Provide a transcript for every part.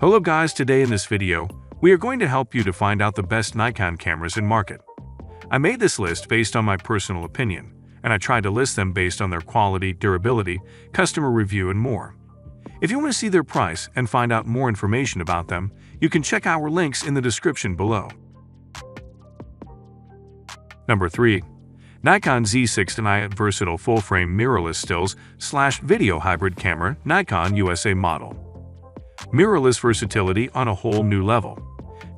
Hello guys, today in this video, we are going to help you to find out the best Nikon cameras in market. I made this list based on my personal opinion, and I tried to list them based on their quality, durability, customer review, and more. If you want to see their price and find out more information about them, you can check our links in the description below. Number 3. Nikon Z6 Versatile Full-Frame Mirrorless Stills/Video Hybrid Camera, Nikon USA Model. Mirrorless versatility on a whole new level.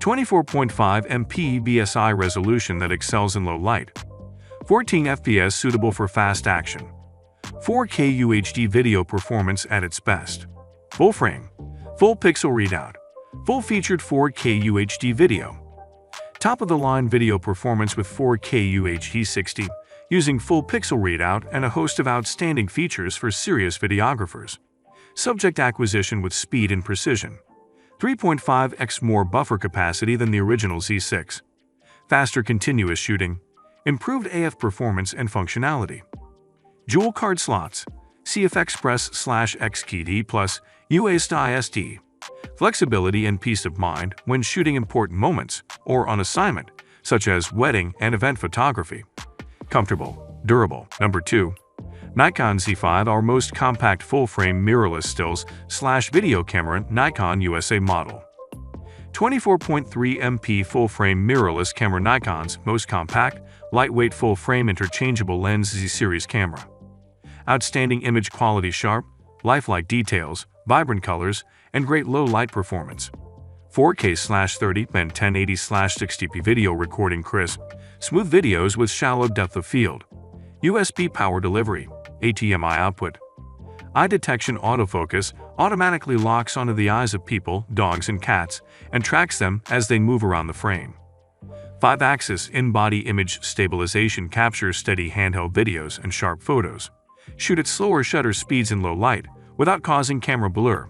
24.5 MP BSI resolution that excels in low light. 14 FPS suitable for fast action. 4K UHD video performance at its best. Full frame. Full pixel readout. Full featured 4K UHD video. Top-of-the-line video performance with 4K UHD 60, using full pixel readout and a host of outstanding features for serious videographers. Subject acquisition with speed and precision. 3.5x more buffer capacity than the original Z6. Faster continuous shooting. Improved AF performance and functionality. Dual card slots. CF Express/XKD plus USB. Flexibility and peace of mind when shooting important moments or on assignment, such as wedding and event photography. Comfortable, durable. Number 2. Nikon Z5, our most compact full-frame mirrorless stills/video camera, Nikon USA model. 24.3 MP full-frame mirrorless camera, Nikon's most compact, lightweight full-frame interchangeable lens Z-series camera. Outstanding image quality, sharp, lifelike details, vibrant colors, and great low-light performance. 4K/30 and 1080/60p video recording, crisp, smooth videos with shallow depth of field. USB power delivery, HDMI output. Eye detection autofocus automatically locks onto the eyes of people, dogs, and cats and tracks them as they move around the frame. 5-axis in-body image stabilization captures steady handheld videos and sharp photos. Shoot at slower shutter speeds in low light without causing camera blur.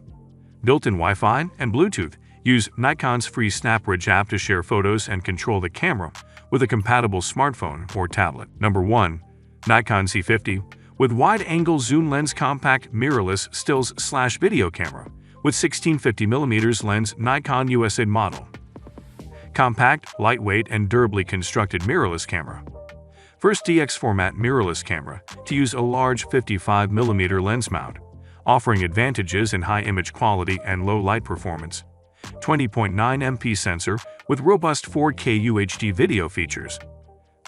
Built-in Wi-Fi and Bluetooth. Use Nikon's free SnapBridge app to share photos and control the camera with a compatible smartphone or tablet. Number 1. Nikon Z50 with wide-angle zoom lens, compact mirrorless stills/video camera with 1650mm lens, Nikon USA model. Compact, lightweight, and durably constructed mirrorless camera. First DX format mirrorless camera to use a large 55mm lens mount, offering advantages in high image quality and low light performance. 20.9 MP sensor with robust 4K UHD video features.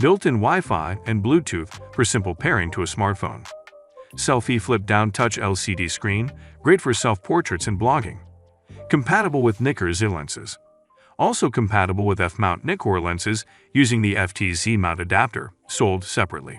Built-in Wi-Fi and Bluetooth for simple pairing to a smartphone. Selfie flip-down touch LCD screen, great for self-portraits and blogging. Compatible with Nikon Z lenses. Also compatible with F-mount Nikon lenses using the FTZ mount adapter, sold separately.